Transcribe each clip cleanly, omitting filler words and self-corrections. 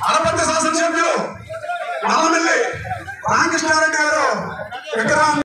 ఆనపర్తి శాసనసభ్యులు రామమిల్లి రామకృష్ణారెడ్డి గారు విగ్రహం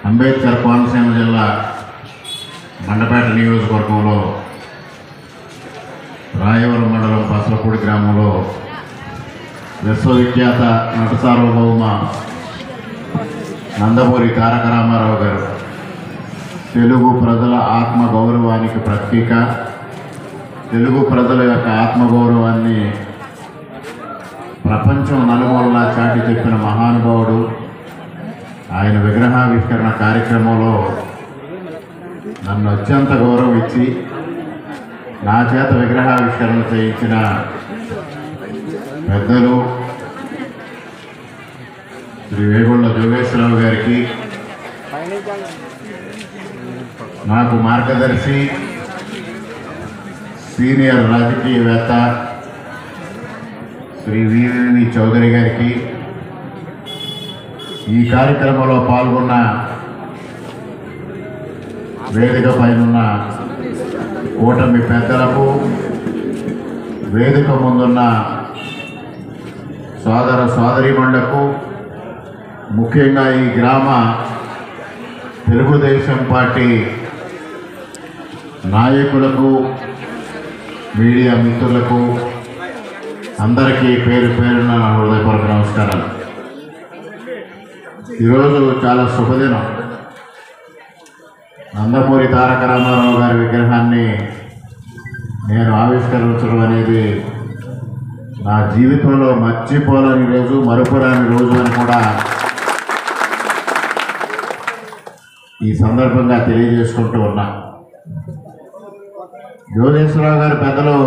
అంబేద్కర్ కోనసీమ జిల్లా మండపేట నియోజకవర్గంలో రాయవరం మండలం పసలపూడి గ్రామంలో విశ్వవిఖ్యాత నట సార్వభౌమ నందమూరి తారక రామారావు గారు తెలుగు ప్రజల ఆత్మగౌరవానికి ప్రతీక, తెలుగు ప్రజల యొక్క ఆత్మగౌరవాన్ని ప్రపంచం నలుమూలలా చాటి చెప్పిన మహానుభావుడు. ఆయన విగ్రహావిష్కరణ కార్యక్రమంలో నన్ను అత్యంత గౌరవం ఇచ్చి నా చేత విగ్రహావిష్కరణ చేయించిన పెద్దలు శ్రీ వేగుళ్ల జోగేశ్వరరావు గారికి, నాకు మార్గదర్శి సీనియర్ రాజకీయవేత్త శ్రీ వీరేని చౌదరి గారికి, ఈ కార్యక్రమంలో పాల్గొన్న వేదిక పైనున్న కూటమి పెద్దలకు, వేదిక ముందున్న సోదర సోదరీమణులకు, ముఖ్యంగా ఈ గ్రామ తెలుగుదేశం పార్టీ నాయకులకు, మీడియా మిత్రులకు అందరికీ పేరు పేరున నా హృదయపూర్వక నమస్కారాలు. ఈరోజు చాలా శుభదినం. నందమూరి తారక రామారావు గారి విగ్రహాన్ని నేను ఆవిష్కరించడం అనేది నా జీవితంలో మర్చిపోలేని రోజు, మరుపురాని రోజు అని కూడా ఈ సందర్భంగా తెలియజేసుకుంటూ ఉన్నా. జోగేశ్వరరావు గారి పెద్దలు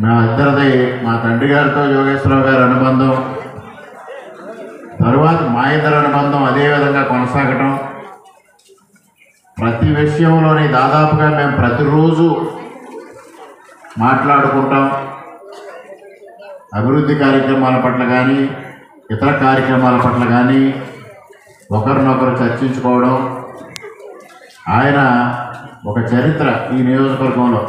మా ఇద్దరిది, మా తండ్రి గారితో జోగేశ్వరరావు గారి అనుబంధం, తరువాత మా ఇద్దరు అనుబంధం అదేవిధంగా కొనసాగటం, ప్రతి విషయంలోని దాదాపుగా మేము ప్రతిరోజు మాట్లాడుకుంటాం. అభివృద్ధి కార్యక్రమాల పట్ల కానీ ఇతర కార్యక్రమాల పట్ల కానీ ఒకరినొకరు చర్చించుకోవడం. ఆయన ఒక చరిత్ర ఈ నియోజకవర్గంలో.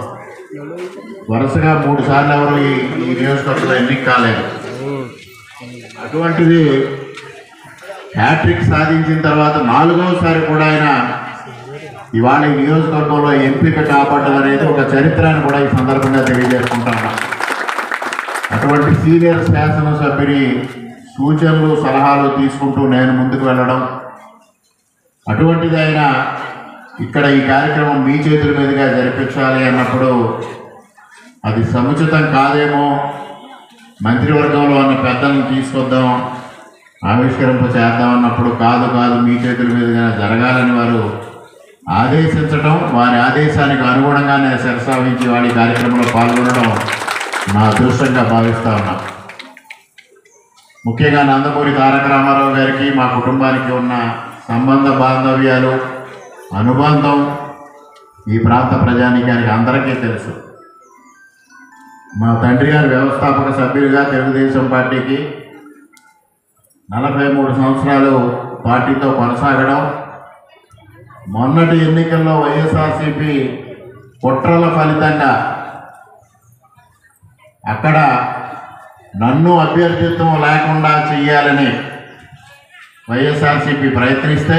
వరుసగా 3 సార్లు ఎవరు ఈ నియోజకవర్గంలో ఎన్నిక కాలేదు. అటువంటిది హ్యాట్రిక్ సాధించిన తర్వాత 4వసారి కూడా ఆయన ఇవాళ ఈ నియోజకవర్గంలో ఎంపిక కాపాడడం అనేది ఒక చరిత్రను కూడా ఈ సందర్భంగా తెలియజేసుకుంటున్నాం. అటువంటి సీనియర్ శాసనసభ్యుని సూచనలు సలహాలు తీసుకుంటూ నేను ముందుకు వెళ్ళడం, అటువంటిది ఆయన ఇక్కడ ఈ కార్యక్రమం మీ చేతుల మీదుగా జరిపించాలి అన్నప్పుడు అది సముచితం కాదేమో, మంత్రివర్గంలో ఉన్న పెద్దలను తీసుకొద్దాం, ఆవిష్కరింప చేద్దాం అన్నప్పుడు కాదు మీ చేతుల మీదుగా జరగాలని వారు ఆదేశించడం, వారి ఆదేశానికి అనుగుణంగానే శిరసావహించి వారి కార్యక్రమంలో పాల్గొనడం నా అదృష్టంగా భావిస్తా ఉన్నా. ముఖ్యంగా నందమూరి తారక రామారావు గారికి మా కుటుంబానికి ఉన్న సంబంధ బాంధవ్యాలు, అనుబంధం ఈ ప్రాంత ప్రజానీకానికి అందరికీ తెలుసు. మా తండ్రి గారు వ్యవస్థాపక సభ్యులుగా తెలుగుదేశం పార్టీకి 43 సంవత్సరాలు పార్టీతో కొనసాగడం, మొన్నటి ఎన్నికల్లో వైఎస్ఆర్సీపీ కుట్రల ఫలితంగా అక్కడ నన్ను అభ్యర్థిత్వం లేకుండా చేయాలని వైఎస్ఆర్సీపీ ప్రయత్నిస్తే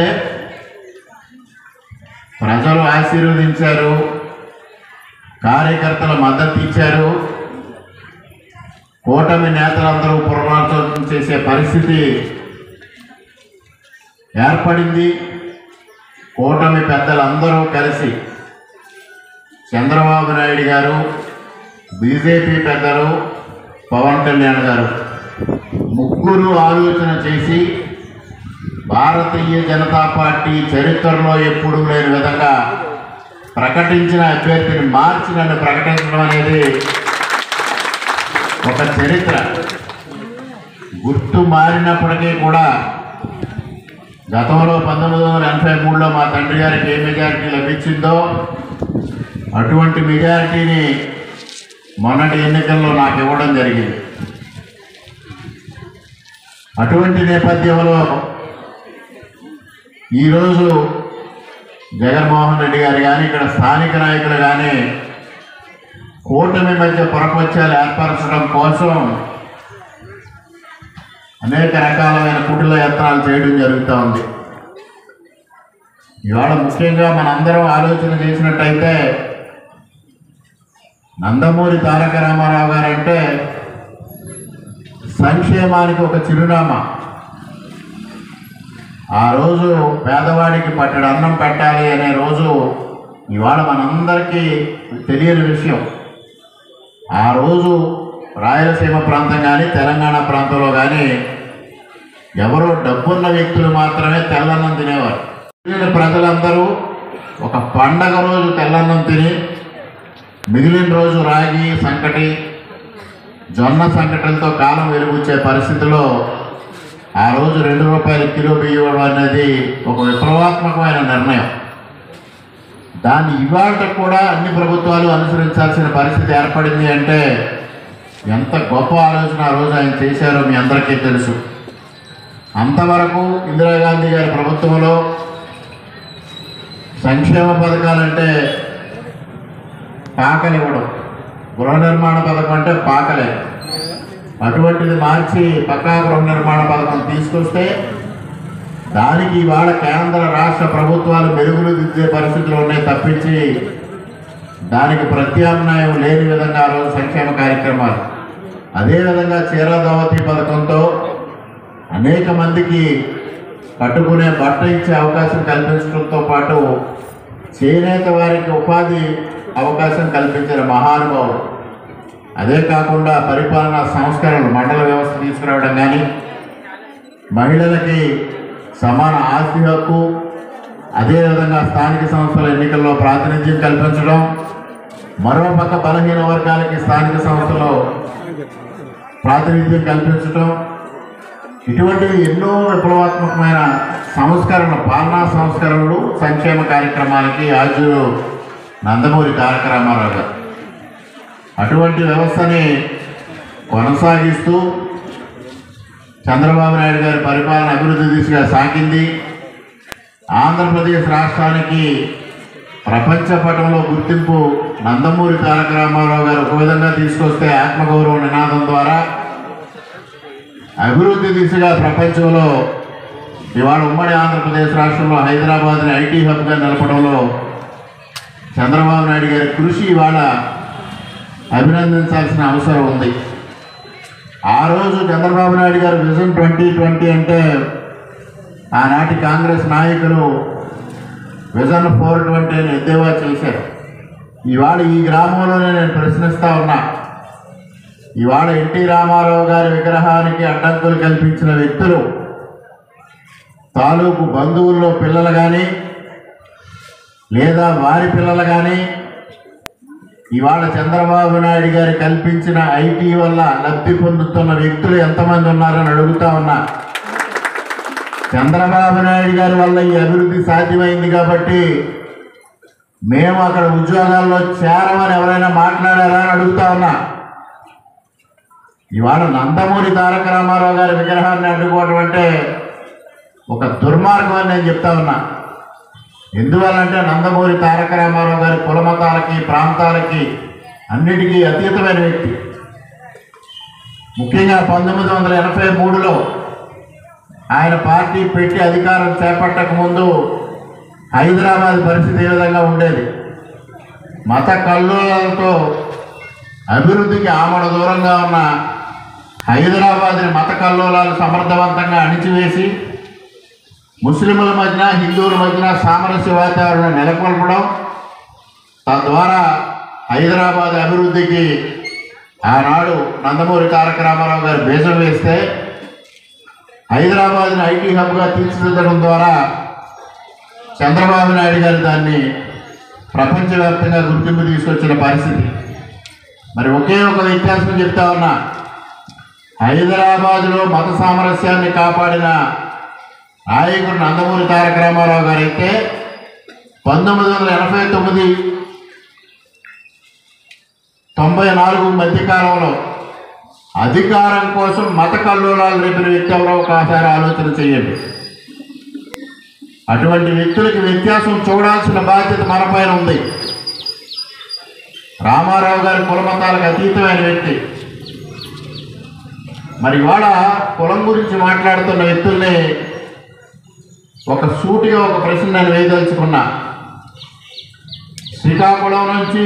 ప్రజలు ఆశీర్వదించారు, కార్యకర్తలు మద్దతు ఇచ్చారు. కూటమి నేతలందరూ పునరాలోచన చేసే పరిస్థితి ఏర్పడింది. కూటమి పెద్దలందరూ కలిసి చంద్రబాబు నాయుడు గారు, బీజేపీ పెద్దలు, పవన్ కళ్యాణ్ గారు ముగ్గురు ఆలోచన చేసి భారతీయ జనతా పార్టీ చరిత్రలో ఎప్పుడూ లేని విధంగా ప్రకటించిన అభ్యర్థిని మార్చి నన్ను ప్రకటించడం అనేది ఒక చరిత్ర. గుర్తు మారినప్పటికీ కూడా గతంలో 1983లో మా తండ్రి గారికి ఏ మెజారిటీ లభించిందో అటువంటి మెజారిటీని మొన్నటి ఎన్నికల్లో నాకు ఇవ్వడం జరిగింది. అటువంటి నేపథ్యంలో ఈరోజు జగన్మోహన్ రెడ్డి గారు కానీ, ఇక్కడ స్థానిక నాయకులు కానీ కూటమి మధ్య పొరపచ్చాలు ఏర్పరచడం కోసం అనేక రకాలైన కుటిల యత్నాలు చేయడం జరుగుతూ ఉంది. ఇవాళ ముఖ్యంగా మనందరం ఆలోచన చేసినట్టయితే నందమూరి తారక రామారావు గారు అంటే సంక్షేమానికి ఒక చిరునామా. ఆ రోజు పేదవాడికి పట్టెడు అన్నం పెట్టాలి అనే రోజు ఇవాళ మనందరికీ తెలియని విషయం. ఆ రోజు రాయలసీమ ప్రాంతం కానీ, తెలంగాణ ప్రాంతంలో కానీ ఎవరో డబ్బున్న వ్యక్తులు మాత్రమే తెల్లన్నం తినేవారు. మిగిలిన ప్రజలందరూ ఒక పండగ రోజు తెల్లన్నం తిని మిగిలిన రోజు రాగి సంకటి, జొన్న సంకటలతో కాలం వెలుగుచ్చే పరిస్థితిలో ఆ రోజు 2 రూపాయల కిలో బియ్యం అనేది ఒక విప్లవాత్మకమైన నిర్ణయం. దాన్ని ఇవాళ కూడా అన్ని ప్రభుత్వాలు అనుసరించాల్సిన పరిస్థితి ఏర్పడింది అంటే ఎంత గొప్ప ఆలోచన ఆ రోజు ఆయన చేశారో మీ అందరికీ తెలుసు. అంతవరకు ఇందిరాగాంధీ గారి ప్రభుత్వంలో సంక్షేమ పథకాలంటే పాకలివ్వడం, గృహ నిర్మాణ పథకం అంటే పాకలే. అటువంటిది మార్చి పక్కా గృహ నిర్మాణ పథకం తీసుకొస్తే దానికి ఇవాళ కేంద్ర రాష్ట్ర ప్రభుత్వాలు మెరుగులు దిద్దే పరిస్థితులు ఉన్నాయి తప్పించి దానికి ప్రత్యామ్నాయం లేని విధంగా ఆ రోజు సంక్షేమ కార్యక్రమాలు. అదేవిధంగా చీరా దోవతి పథకంతో అనేక మందికి కట్టుకునే బట్ట ఇచ్చే అవకాశం కల్పించడంతో పాటు చేనేత వారికి ఉపాధి అవకాశం కల్పించిన మహానుభావుడు. అదే కాకుండా పరిపాలనా సంస్కరణలు, మండల వ్యవస్థ తీసుకురావడం కానీ, మహిళలకి సమాన ఆస్తి హక్కు, అదేవిధంగా స్థానిక సంస్థల ఎన్నికల్లో ప్రాతినిధ్యం కల్పించడం, మరోపక్క బలహీన వర్గాలకి స్థానిక సంస్థలో ప్రాతినిధ్యం కల్పించడం, ఇటువంటివి ఎన్నో విప్లవాత్మకమైన సంస్కరణ, పాలనా సంస్కరణలు, సంక్షేమ కార్యక్రమాలకి ఆద్యులు నందమూరి తారక రామారావు గారు. అటువంటి వ్యవస్థని కొనసాగిస్తూ చంద్రబాబు నాయుడు గారి పరిపాలన అభివృద్ధి దిశగా సాగింది. ఆంధ్రప్రదేశ్ రాష్ట్రానికి ప్రపంచ పటంలో గుర్తింపు నందమూరి తారక రామారావు గారు ఒక విధంగా తీసుకొస్తే ఆత్మగౌరవ నినాదం ద్వారా అభివృద్ధి దిశగా ప్రపంచంలో ఇవాళ ఉమ్మడి ఆంధ్రప్రదేశ్ రాష్ట్రంలో హైదరాబాద్ని ఐటీ హబ్గా నిలపడంలో చంద్రబాబు నాయుడు గారి కృషి ఇవాళ అభినందించాల్సిన అవసరం ఉంది. ఆ రోజు చంద్రబాబు నాయుడు గారు విజన్ 2020 అంటే ఆనాటి కాంగ్రెస్ నాయకులు విజన్ 420 అని ఎద్దేవా చేశారు. ఇవాళ ఈ గ్రామంలోనే నేను ప్రశ్నిస్తా ఉన్నా. ఇవాళ ఎన్టీ రామారావు గారి విగ్రహానికి అడ్డంకులు కల్పించిన వ్యక్తులు తాలూకు బంధువుల్లో పిల్లలు కానీ లేదా వారి పిల్లలు కానీ ఇవాళ చంద్రబాబు నాయుడు గారు కల్పించిన ఐటీ వల్ల లబ్ధి పొందుతున్న వ్యక్తులు ఎంతమంది ఉన్నారని అడుగుతా ఉన్నా. చంద్రబాబు నాయుడు గారి వల్ల ఈ అభివృద్ధి సాధ్యమైంది కాబట్టి మేము అక్కడ ఉద్యోగాల్లో చేరమని ఎవరైనా మాట్లాడారా అని అడుగుతా ఉన్నా. ఇవాళ నందమూరి తారక రామారావు గారి విగ్రహాన్ని అడ్డుకోవడం అంటే ఒక దుర్మార్గం అని నేను చెప్తా ఉన్నా. ఎందువల్లంటే నందమూరి తారక రామారావు గారి కులమతాలకి ప్రాంతాలకి అన్నిటికీ అతీతమైన వ్యక్తి. ముఖ్యంగా 1983లో ఆయన పార్టీ పెట్టి అధికారం చేపట్టక ముందు హైదరాబాద్ పరిస్థితి ఏ విధంగా ఉండేది? మత కల్లోలతో అభివృద్ధికి ఆమడ దూరంగా ఉన్న హైదరాబాద్ని మత కల్లోలాలు సమర్థవంతంగా అణిచివేసి ముస్లింల మధ్యన హిందువుల మధ్యన సామరస్య వాతావరణం నెలకొల్పడం, తద్వారా హైదరాబాద్ అభివృద్ధికి ఆనాడు నందమూరి తారక రామారావు గారు బీజం వేస్తే హైదరాబాద్ని ఐటీ హబ్గా తీర్చిదిద్దడం ద్వారా చంద్రబాబు నాయుడు గారు దాన్ని ప్రపంచవ్యాప్తంగా గుర్తింపు తీసుకొచ్చిన పరిస్థితి. మరి ఒకే ఒక వ్యత్యాసం చెప్తా ఉన్నా, హైదరాబాదులో మత సామరస్యాన్ని కాపాడిన నాయకుడు నందమూరి తారక రామారావు గారు అయితే 1989-94 మధ్యకాలంలో అధికారం కోసం మత కల్లోలాలు రేపిన వ్యక్తి ఎవరో ఒకసారి ఆలోచన చేయండి. అటువంటి వ్యక్తులకి వ్యత్యాసం చూడాల్సిన బాధ్యత మన పైన ఉంది. రామారావు గారి కులమతాలకు అతీతమైన వ్యక్తి. మరి ఇవాళ కులం గురించి మాట్లాడుతున్న వ్యక్తుల్ని ఒక సూటిగా ఒక ప్రశ్న నేను వేయదలుచుకున్నా. శ్రీకాకుళం నుంచి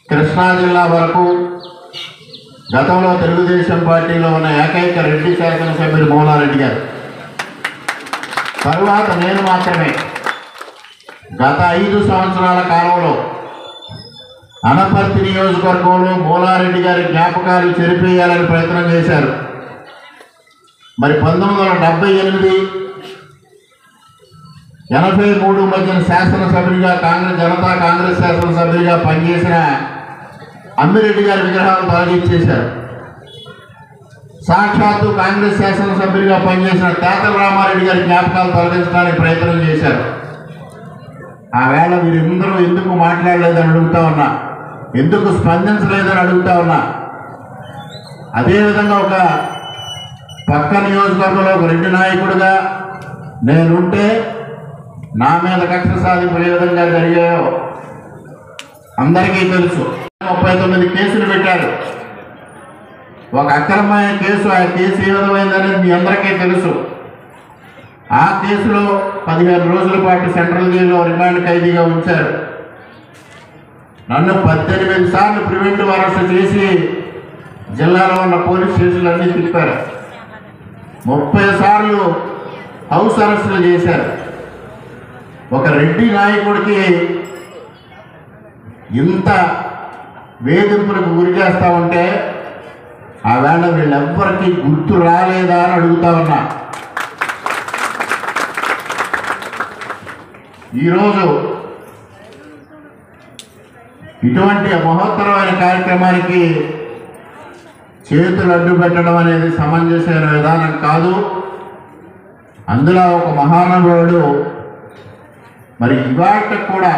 కృష్ణా జిల్లా వరకు గతంలో తెలుగుదేశం పార్టీలో ఉన్న ఏకైక రెడ్డి శాసనసభ్యులు మూలారెడ్డి గారు, తరువాత నేను మాత్రమే గత 5 సంవత్సరాల కాలంలో అనపర్తి నియోజకవర్గంలో మూలారెడ్డి గారి జ్ఞాపకాలు చెరిపేయాలని ప్రయత్నం చేశారు. మరి 1973 మధ్యన శాసనసభ్యుడిగా జనతా కాంగ్రెస్ శాసనసభ్యుడిగా పనిచేసిన అమ్మిరెడ్డి గారి విగ్రహాలను తొలగించేశారు. సాక్షాత్తు కాంగ్రెస్ శాసనసభ్యుడిగా పనిచేసిన తేతల రామారెడ్డి గారి జ్ఞాపకాలు తొలగించడానికి ప్రయత్నం చేశారు. ఆ వేళ వీరందరూ ఎందుకు మాట్లాడలేదని అడుగుతా ఉన్నా, ఎందుకు స్పందించలేదని అడుగుతా ఉన్నా. అదేవిధంగా ఒక పక్క నియోజకవర్గంలో ఒక రెడ్డి నాయకుడిగా నేనుంటే నా మీద కక్ష సాధింపు ఏ విధంగా జరిగాయో అందరికీ తెలుసు. 39 కేసులు పెట్టారు. ఒక అక్రమమైన కేసు, ఆ కేసు ఏ విధమైందనేది మీ అందరికీ తెలుసు. ఆ కేసులో 15 రోజుల పాటు సెంట్రల్ జైల్లో రిమాండ్ ఖైదీగా ఉంచారు. నన్ను 18 సార్లు ప్రివెంటివ్ అరెస్ట్ చేసి జిల్లాలో ఉన్న పోలీస్ స్టేషన్లన్నీ తిప్పారు. 30 సార్లు హౌస్ అరెస్టులు చేశారు. ఒక రెడ్డి నాయకుడికి ఇంత వేధింపులకు గురి చేస్తా ఉంటే ఆ వేళ వీళ్ళెవ్వరికీ గుర్తు రాలేదా అని అడుగుతా ఉన్నా. ఈరోజు ఇటువంటి మహోత్తరమైన కార్యక్రమానికి చేతులు అడ్డు పెట్టడం అనేది సమంజసమైన విధానం కాదు. అందులో ఒక మహానుభావుడు మరి ఇవాళ కూడా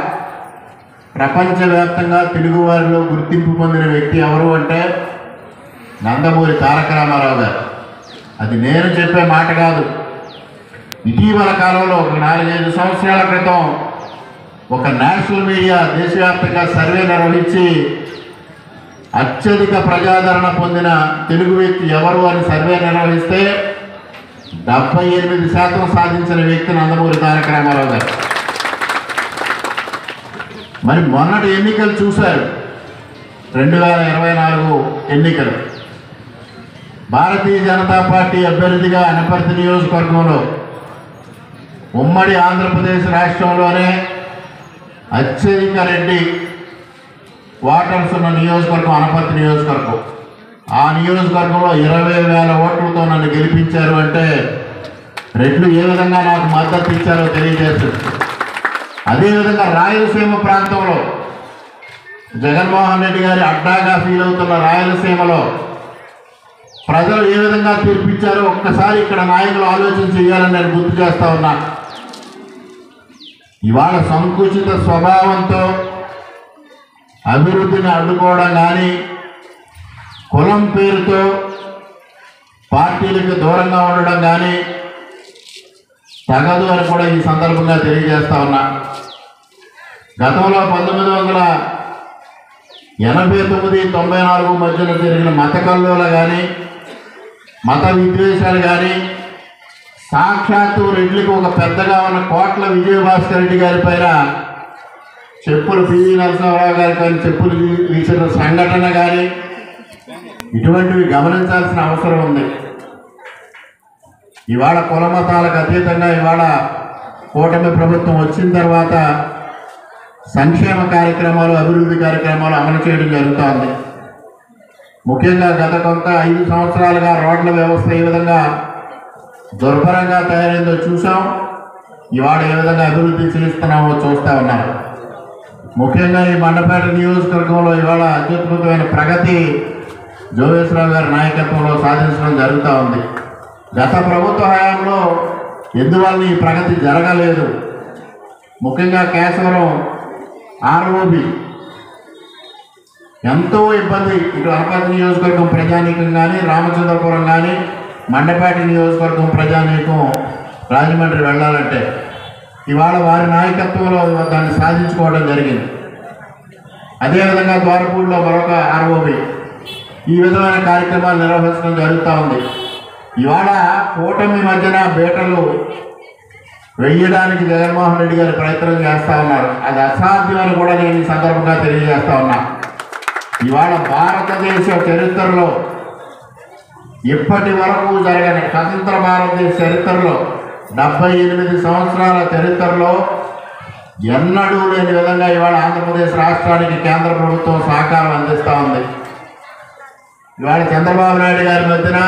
ప్రపంచవ్యాప్తంగా తెలుగువారిలో గుర్తింపు పొందిన వ్యక్తి ఎవరు అంటే నందమూరి తారక రామారావు గారు. అది నేను చెప్పే మాట కాదు. ఇటీవల కాలంలో ఒక 4-5 సంవత్సరాల క్రితం ఒక నేషనల్ మీడియా దేశవ్యాప్తంగా సర్వే నిర్వహించి అత్యధిక ప్రజాదరణ పొందిన తెలుగు వ్యక్తి ఎవరు అని సర్వే నిర్వహిస్తే 78% సాధించిన వ్యక్తి నందమూరి తారక రామారావు గారు. మరి మొన్నటి ఎన్నికలు చూశారు, 2024 ఎన్నికలు. భారతీయ జనతా పార్టీ అభ్యర్థిగా అనపర్తి నియోజకవర్గంలో ఉమ్మడి ఆంధ్రప్రదేశ్ రాష్ట్రంలోనే అత్యధిక రెడ్డి ఓటర్స్ ఉన్న నియోజకవర్గం అనపర్తి నియోజకవర్గం. ఆ నియోజకవర్గంలో 20,000 ఓట్లతో నన్ను గెలిపించారు అంటే రెడ్లు ఏ విధంగా నాకు మద్దతు ఇచ్చారో తెలియజేస్తుంది. అదేవిధంగా రాయలసీమ ప్రాంతంలో జగన్మోహన్ రెడ్డి గారి అడ్డాగా ఫీల్ అవుతున్న రాయలసీమలో ప్రజలు ఏ విధంగా తీర్పిచ్చారో ఒక్కసారి ఇక్కడ నాయకులు ఆలోచన చేయాలని నేను గుర్తు చేస్తా ఉన్నా. ఇవాళ సంకుచిత స్వభావంతో అభివృద్ధిని అడ్డుకోవడం కానీ, కులం పేరుతో పార్టీలకు దూరంగా ఉండడం కానీ తగదు అని కూడా ఈ సందర్భంగా తెలియజేస్తా ఉన్నా. గతంలో 1989-94 మధ్యన జరిగిన మత కల్లోలు కానీ, మత విద్వేషాలు కానీ, సాక్షాత్తు రెడ్లకు ఒక పెద్దగా ఉన్న కోట్ల విజయభాస్కర్ రెడ్డి గారి పైన చెప్పులు పివి నరసింహారావు గారి పైన చెప్పులు వీసిన సంఘటన కానీ ఇటువంటివి గమనించాల్సిన అవసరం ఉంది. ఇవాళ కుల మతాలకు అతీతంగా ఇవాళ కూటమి ప్రభుత్వం వచ్చిన తర్వాత సంక్షేమ కార్యక్రమాలు, అభివృద్ధి కార్యక్రమాలు అమలు చేయడం జరుగుతోంది. ముఖ్యంగా గత 5 సంవత్సరాలుగా రోడ్ల వ్యవస్థ ఏ విధంగా దుర్భరంగా తయారైందో చూసాం. ఇవాళ ఏ విధంగా అభివృద్ధి చేస్తున్నామో చూస్తూ ఉన్నారు. ముఖ్యంగా ఈ మండపేట నియోజకవర్గంలో ఇవాళ అత్యద్భుతమైన ప్రగతి జోగేశ్వరరావు గారి నాయకత్వంలో సాధించడం జరుగుతూ ఉంది. గత ప్రభుత్వ హయాంలో ఎందువల్ల ఈ ప్రగతి జరగలేదు? ముఖ్యంగా కేశవరం ఆర్ఓబి ఎంతో ఇబ్బంది. ఇటు అనపర్తి నియోజకవర్గం ప్రజానీకం కానీ, రామచంద్రపురం కానీ, మండపేట నియోజకవర్గం ప్రజానీకం రాజమండ్రి వెళ్ళాలంటే ఇవాళ వారి నాయకత్వంలో దాన్ని సాధించుకోవడం జరిగింది. అదేవిధంగా ద్వారపూడిలో మరొక ఆర్ఓబి ఈ విధమైన కార్యక్రమాలు నిర్వహించడం జరుగుతూ ఉంది. ఇవాళ కూటమి మధ్యన బేటలు వేయడానికి జగన్మోహన్ రెడ్డి గారు ప్రయత్నం చేస్తూ ఉన్నారు. అది అసాధ్యమని కూడా నేను ఈ సందర్భంగా తెలియజేస్తా ఉన్నా. ఇవాళ భారతదేశ చరిత్రలో ఇప్పటి వరకు జరగని, స్వతంత్ర భారతదేశ చరిత్రలో 78 సంవత్సరాల చరిత్రలో ఎన్నడూ లేని విధంగా ఇవాళ ఆంధ్రప్రదేశ్ రాష్ట్రానికి కేంద్ర ప్రభుత్వం సహకారం అందిస్తూ ఉంది. ఇవాళ చంద్రబాబు నాయుడు గారి మధ్యన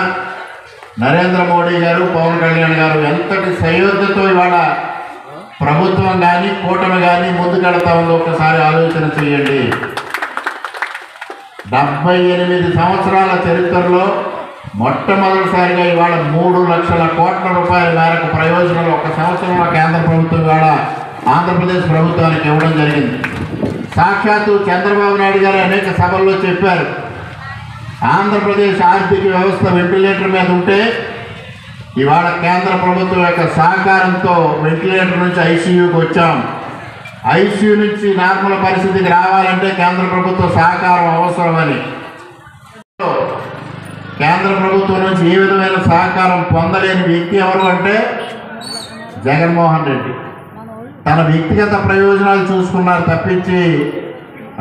నరేంద్ర మోడీ గారు, పవన్ కళ్యాణ్ గారు ఎంతటి సయోధ్యతో ఇవాళ ప్రభుత్వం కానీ, కూటమి కానీ ముందుకెళ్తా ఉందో ఒకసారి ఆలోచన చేయండి. 78 సంవత్సరాల చరిత్రలో మొట్టమొదటిసారిగా ఇవాళ 3 లక్షల కోట్ల రూపాయల మేరకు ప్రయోజనాలు ఒక సంవత్సరంలో కేంద్ర ప్రభుత్వం ఇవాళ ఆంధ్రప్రదేశ్ ప్రభుత్వానికి ఇవ్వడం జరిగింది. సాక్షాత్తు చంద్రబాబు నాయుడు గారు అనేక సభల్లో చెప్పారు, ఆంధ్రప్రదేశ్ ఆర్థిక వ్యవస్థ వెంటిలేటర్ మీద ఉంటే ఇవాళ కేంద్ర ప్రభుత్వం యొక్క సహకారంతో వెంటిలేటర్ నుంచి ఐసీయూకి వచ్చాం. ఐసీయూ నుంచి నార్మల్ పరిస్థితికి రావాలంటే కేంద్ర ప్రభుత్వ సహకారం అవసరమని, కేంద్ర ప్రభుత్వం నుంచి ఏ విధమైన సహకారం పొందలేని వ్యక్తి ఎవరు అంటే జగన్మోహన్ రెడ్డి. తన వ్యక్తిగత ప్రయోజనాలు చూసుకున్నారు తప్పించి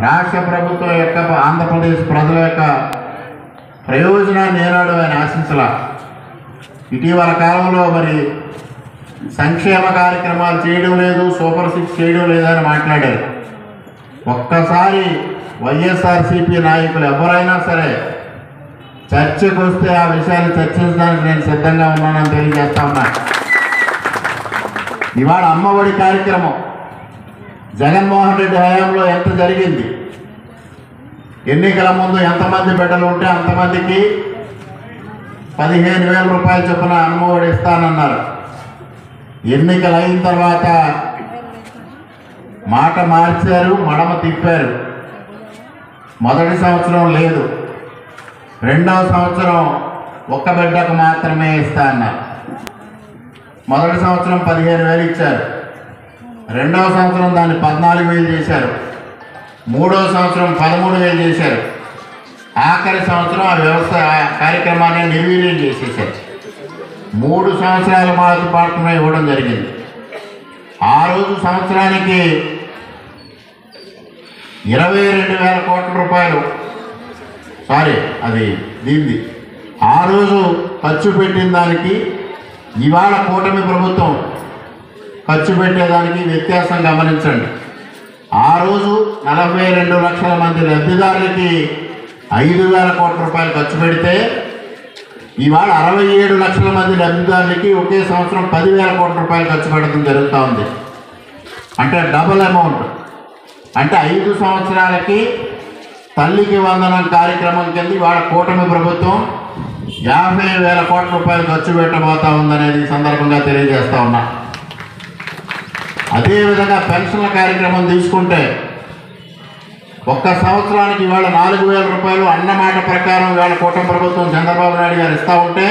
రాష్ట్ర ప్రభుత్వం యొక్క, ఆంధ్రప్రదేశ్ ప్రజల యొక్క ప్రయోజనాన్ని ఏనాడు ఆయన ఆశించలా. ఇటీవల కాలంలో మరి సంక్షేమ కార్యక్రమాలు చేయడం లేదు, సూపర్ 6 చేయడం లేదని మాట్లాడారు. ఒక్కసారి వైఎస్ఆర్సీపీ నాయకులు ఎవరైనా సరే చర్చకు వస్తే ఆ విషయాన్ని చర్చించడానికి నేను సిద్ధంగా ఉన్నానని తెలియజేస్తా ఉన్నా. ఇవాళ అమ్మఒడి కార్యక్రమం జగన్మోహన్ రెడ్డి హయాంలో ఎంత జరిగింది? ఎన్నికల ముందు ఎంతమంది బిడ్డలు ఉంటే అంతమందికి 15,000 రూపాయల చొప్పున అమ్మఒడి ఇస్తానన్నారు. ఎన్నికలు అయిన తర్వాత మాట మార్చారు, మడమ తిప్పారు. మొదటి సంవత్సరం లేదు, రెండవ సంవత్సరం ఒక్క బిడ్డకు మాత్రమే ఇస్తా అన్నారు. మొదటి సంవత్సరం 15,000 ఇచ్చారు, రెండవ సంవత్సరం దాన్ని 14,000 చేశారు, మూడవ సంవత్సరం 13,000 చేశారు, ఆఖరి సంవత్సరం ఆ వ్యవస్థ కార్యక్రమాన్ని నిర్వీర్యం చేసేసారు. 3 సంవత్సరాల పాటున ఇవ్వడం జరిగింది. ఆ రోజు సంవత్సరానికి 22,000 కోట్ల రూపాయలు, దీన్ని ఆ రోజు ఖర్చు పెట్టిన దానికి ఇవాళ కూటమి ప్రభుత్వం ఖర్చు పెట్టేదానికి వ్యత్యాసం గమనించండి. ఆ రోజు 42 లక్షల మంది లబ్ధిదారులకి 5,000 కోట్ల రూపాయలు ఖర్చు పెడితే ఇవాళ 67 లక్షల మంది లబ్ధిదారులకి ఒకే సంవత్సరం 10,000 కోట్ల రూపాయలు ఖర్చు పెట్టడం జరుగుతూ ఉంది. అంటే డబుల్ అమౌంట్. అంటే 5 సంవత్సరాలకి తల్లికి వందనం కార్యక్రమం కింద ఇవాళ కూటమి ప్రభుత్వం 50,000 కోట్ల రూపాయలు ఖర్చు పెట్టబోతా ఉందనేది ఈ సందర్భంగా తెలియజేస్తా ఉన్నా. అదేవిధంగా పెన్షన్ల కార్యక్రమం తీసుకుంటే ఒక్క సంవత్సరానికి ఇవాళ 4,000 రూపాయలు అన్నమాట ప్రకారం ఇవాళ కూటమి ప్రభుత్వం చంద్రబాబు నాయుడు గారు ఇస్తూ ఉంటే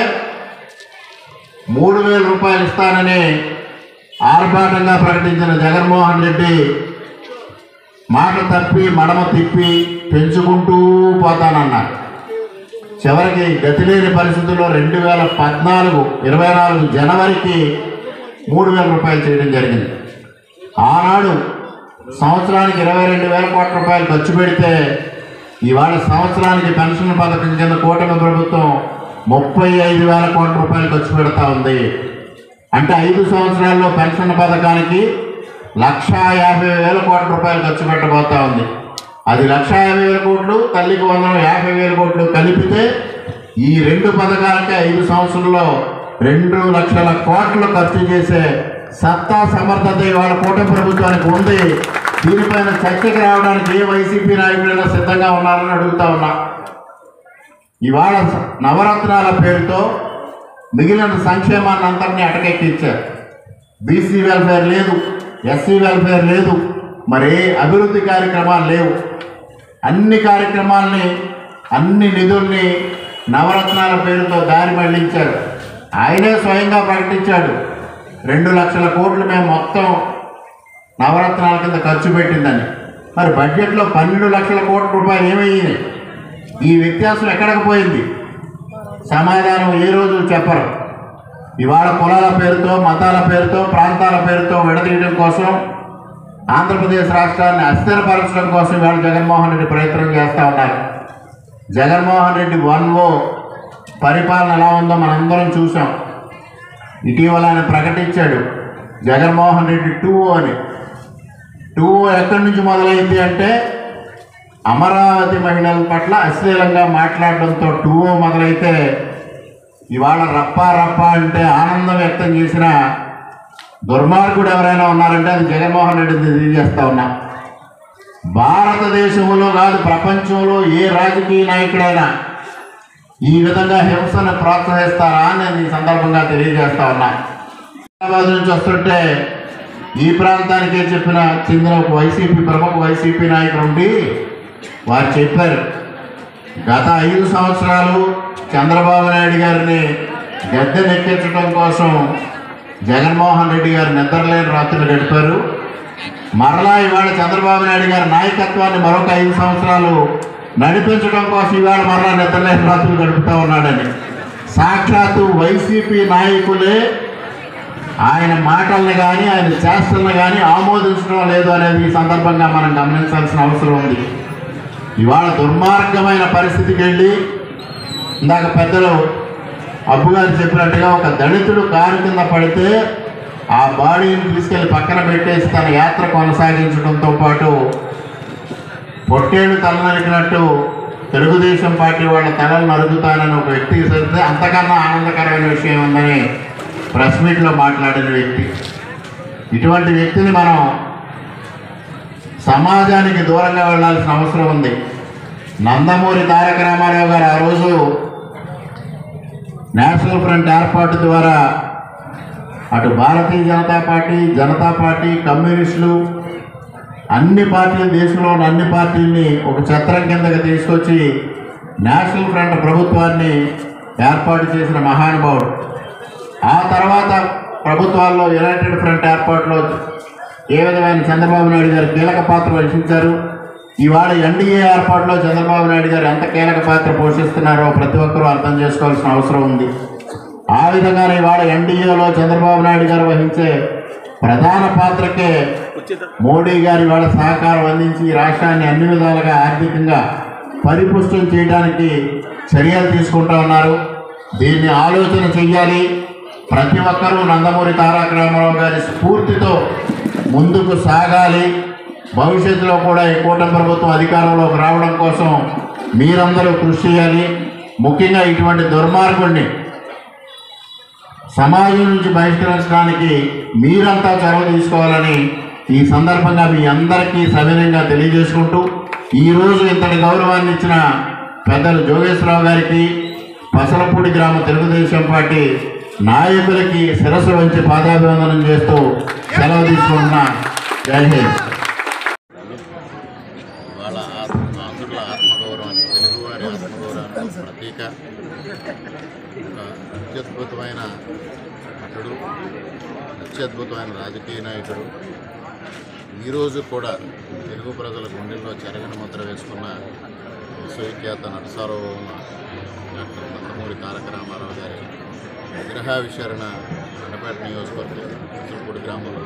3,000 రూపాయలు ఇస్తానని ఆర్భాటంగా ప్రకటించిన జగన్మోహన్ రెడ్డి మాట తప్పి మడమ తిప్పి పెంచుకుంటూ పోతానన్నారు. చివరికి గతిలేని పరిస్థితుల్లో 2024 జనవరికి 3,000 రూపాయలు చేయడం జరిగింది. ఆనాడు సంవత్సరానికి 22,000 కోట్ల రూపాయలు ఖర్చు పెడితే ఇవాళ సంవత్సరానికి పెన్షన్ పథకం కింద కూటమి ప్రభుత్వం 35,000 కోట్ల రూపాయలు ఖర్చు పెడతా ఉంది. అంటే 5 సంవత్సరాల్లో పెన్షన్ పథకానికి 1,50,000 కోట్ల రూపాయలు ఖర్చు పెట్టబోతా ఉంది. అది 1,50,000 కోట్లు, తల్లికి వందనం 50,000 కోట్లు కలిపితే ఈ 2 పథకాలకే 5 సంవత్సరంలో 2 లక్షల కోట్లు ఖర్చు చేసే సత్తా సమర్థత ఇవాళ కూటమి ప్రభుత్వానికి ఉంది. దీనిపైన చర్చకు రావడానికి ఏ వైసీపీ నాయకులైనా సిద్ధంగా ఉన్నారని అడుగుతా ఉన్నా. ఇవాళ నవరత్నాల పేరుతో మిగిలిన సంక్షేమాన్ని అంతటినీ అటకెక్కించారు. బీసీ వెల్ఫేర్ లేదు, ఎస్సీ వెల్ఫేర్ లేదు, మరి అభివృద్ధి కార్యక్రమాలు లేవు. అన్ని కార్యక్రమాలని అన్ని నిధుల్ని నవరత్నాల పేరుతో దారి మళ్లించారు. ఆయనే స్వయంగా ప్రకటించాడు 2 లక్షల కోట్లు మేము మొత్తం నవరత్నాల కింద ఖర్చు పెట్టిందని. మరి బడ్జెట్లో 12 లక్షల కోట్ల రూపాయలు ఏమయ్యింది? ఈ వ్యత్యాసం ఎక్కడికి పోయింది? సమాధానం ఏ రోజు చెప్పరు. ఇవాళ కులాల పేరుతో, మతాల పేరుతో, ప్రాంతాల పేరుతో విడదీయడం కోసం, ఆంధ్రప్రదేశ్ రాష్ట్రాన్ని అస్థిరపరచడం కోసం ఇవాళ జగన్మోహన్ రెడ్డి ప్రయత్నం చేస్తూ ఉన్నారు. జగన్మోహన్ రెడ్డి 1O పరిపాలన ఎలా ఉందో మనందరం చూసాం. ఇటీవల ఆయన ప్రకటించాడు జగన్మోహన్ రెడ్డి 2O అని. 2O ఎక్కడి నుంచి మొదలైంది అంటే అమరావతి మహిళల పట్ల అశ్లీలంగా మాట్లాడడంతో 2O మొదలైతే ఇవాళ రప్పా రప్పా అంటే ఆనందం వ్యక్తం చేసిన దుర్మార్గుడు ఎవరైనా ఉన్నారంటే అది జగన్మోహన్ రెడ్డిని తెలియజేస్తా ఉన్నా. భారతదేశంలో కాదు ప్రపంచంలో ఏ రాజకీయ నాయకుడైనా ఈ విధంగా హింసను ప్రోత్సహిస్తారా అని నేను ఈ సందర్భంగా తెలియజేస్తా ఉన్నా. హైదరాబాద్ నుంచి వస్తుంటే ఈ ప్రాంతానికే చెందిన ఒక ప్రముఖ వైసీపీ నాయకుడు ఉండి వారు చెప్పారు, గత 5 సంవత్సరాలు చంద్రబాబు నాయుడు గారిని గద్దెనెక్కించడం కోసం జగన్మోహన్ రెడ్డి గారు నిద్రలేని రాత్రులు గడిపారు. మరలా ఇవాళ చంద్రబాబు నాయుడు గారి నాయకత్వాన్ని మరొక 5 సంవత్సరాలు నడిపించడం కోసం ఇవాళ మరలా నిద్రలేని రాత్రులు గడుపుతూ ఉన్నాడని సాక్షాత్తు వైసీపీ నాయకులే ఆయన మాటల్ని కానీ ఆయన చేష్టలను కానీ ఆమోదించడం లేదు అనేది ఈ సందర్భంగా మనం గమనించాల్సిన అవసరం ఉంది. ఇవాళ దుర్మార్గమైన పరిస్థితికి వెళ్ళి ఇందాక పెద్దలు అబ్బుగారు చెప్పినట్టుగా ఒక దళితుడు కారు కింద పడితే ఆ బాడీని తీసుకెళ్లి పక్కన పెట్టేసి తన యాత్ర కొనసాగించడంతో పాటు పొట్టేళ్ళు తల నరికినట్టు తెలుగుదేశం పార్టీ వాళ్ళ తలలు నరుగుతానని ఒక వ్యక్తికి సరితే అంతకన్నా ఆనందకరమైన విషయం ఉందని ప్రెస్ మీట్లో మాట్లాడిన వ్యక్తి. ఇటువంటి వ్యక్తిని మనం సమాజానికి దూరంగా వెళ్లాల్సిన అవసరం ఉంది. నందమూరి తారక రామారావు గారు ఆ రోజు నేషనల్ ఫ్రంట్ ఏర్పాటు ద్వారా అటు భారతీయ జనతా పార్టీ, కమ్యూనిస్టులు అన్ని పార్టీలు, దేశంలో ఉన్న అన్ని పార్టీల్ని ఒక ఛత్రం కిందకి తీసుకొచ్చి నేషనల్ ఫ్రంట్ ప్రభుత్వాన్ని ఏర్పాటు చేసిన మహానుభావుడు. ఆ తర్వాత ప్రభుత్వాల్లో యునైటెడ్ ఫ్రంట్ ఏర్పాటులో ఏ విధమైన చంద్రబాబు నాయుడు గారు కీలక పాత్ర వహించారు. ఇవాళ ఎన్డీఏ ఏర్పాటులో చంద్రబాబు నాయుడు గారు ఎంత కీలక పాత్ర పోషిస్తున్నారో ప్రతి ఒక్కరూ అర్థం చేసుకోవాల్సిన అవసరం ఉంది. ఆ విధంగానే ఇవాళ ఎన్డీఏలో చంద్రబాబు నాయుడు గారు వహించే ప్రధాన పాత్రకే మోడీ గారు ఇవాళ సహకారం అందించి రాష్ట్రాన్ని అన్ని విధాలుగా ఆర్థికంగా పరిపుష్టం చేయడానికి చర్యలు తీసుకుంటూ ఉన్నారు. దీన్ని ఆలోచన చెయ్యాలి. ప్రతి ఒక్కరూ నందమూరి తారక రామారావు గారి స్ఫూర్తితో ముందుకు సాగాలి. భవిష్యత్తులో కూడా ఈ కూటమి ప్రభుత్వం అధికారంలోకి రావడం కోసం మీరందరూ కృషి చేయాలి. ముఖ్యంగా ఇటువంటి దుర్మార్గుడిని సమాజం నుంచి బహిష్కరించడానికి మీరంతా చొరవ తీసుకోవాలని ఈ సందర్భంగా మీ అందరికీ సవినయంగా తెలియజేసుకుంటూ ఈరోజు ఇంతటి గౌరవాన్ని ఇచ్చిన పెద్దలు జోగేశ్వరరావు గారికి, పసలపూడి గ్రామ తెలుగుదేశం పార్టీ నాయకులకి శిరస్సు వంచి పాదాభివందనం చేస్తూ సెలవు తీసుకుంటున్నా. జై హింద్. వాళ్ళ ఆంధ్రుల ఆత్మగౌరవాన్ని, తెలుగువారి ఆత్మగౌరవానికి ప్రతీక, ఒక అత్యద్భుతమైన నటుడు, అత్యద్భుతమైన రాజకీయ నాయకుడు. ఈరోజు కూడా తెలుగు ప్రజల గుండెల్లో చెరగని ముద్ర వేసుకున్న విశ్వవిఖ్యాత నటసార్వభౌమ డాక్టర్ నందమూరి తారక రామారావు గారి విగ్రహావిష్కరణ కొండపేట నియోజకవర్గం పసలపూడి గ్రామంలో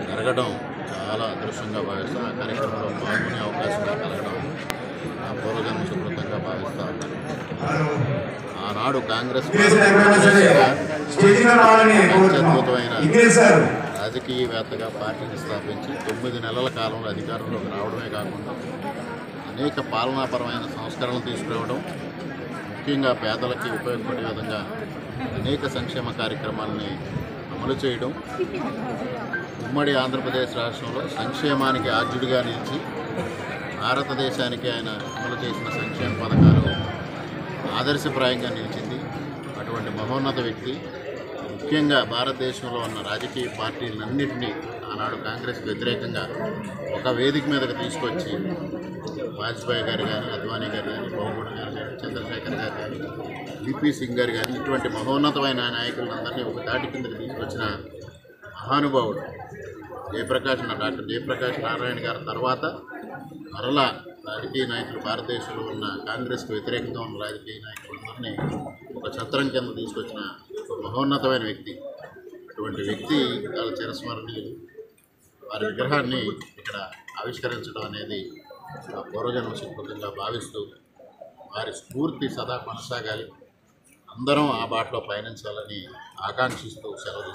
జరగడం చాలా అదృష్టంగా భావిస్తూ ఆ కార్యక్రమంలో పాల్గొనే అవకాశం కలగడం ఆ పూర్వజన్మ సుకృతంగా భావిస్తూ ఉంటాను. ఆనాడు కాంగ్రెస్ అత్యద్భుతమైన రాజకీయవేత్తగా పార్టీని స్థాపించి 9 నెలల కాలంలో అధికారంలోకి రావడమే కాకుండా అనేక పాలనాపరమైన సంస్కరణలు తీసుకురావడం, ముఖ్యంగా పేదలకి ఉపయోగపడే విధంగా అనేక సంక్షేమ కార్యక్రమాలని అమలు చేయడం, ఉమ్మడి ఆంధ్రప్రదేశ్ రాష్ట్రంలో సంక్షేమానికి ఆద్యుడిగా నిలిచి భారతదేశానికి ఆయన అమలు చేసిన సంక్షేమ పథకాలు ఆదర్శప్రాయంగా నిలిచింది. అటువంటి మహోన్నత వ్యక్తి ముఖ్యంగా భారతదేశంలో ఉన్న రాజకీయ పార్టీలన్నింటినీ ఆనాడు కాంగ్రెస్కి వ్యతిరేకంగా ఒక వేదిక మీదకి తీసుకొచ్చి వాజ్పేయి గారు కానీ, అద్వానీ గారు కానీ, బొమ్మగూడ గారు కానీ, చంద్రశేఖర్ గారు కానీ, విపి సింగ్ గారు కానీ, ఇటువంటి మహోన్నతమైన నాయకులందరినీ ఒక దాటి కిందకి తీసుకొచ్చిన మహానుభావుడు డాక్టర్ జయప్రకాష్ నారాయణ గారి తర్వాత మరలా రాజకీయ నాయకులు, భారతదేశంలో ఉన్న కాంగ్రెస్కి వ్యతిరేకంగా ఉన్న రాజకీయ నాయకులందరినీ ఒక ఛత్రం కింద తీసుకొచ్చిన ఒక మహోన్నతమైన వ్యక్తి. అటువంటి వ్యక్తి చాలా చిరస్మరణీయులు. వారి విగ్రహాన్ని ఇక్కడ ఆవిష్కరించడం అనేది పూర్వజన్మ సుకృతంగా భావిస్తూ వారి స్ఫూర్తి సదా కొనసాగాలి, అందరం ఆ బాటలో పయనించాలని ఆకాంక్షిస్తూ సెలవు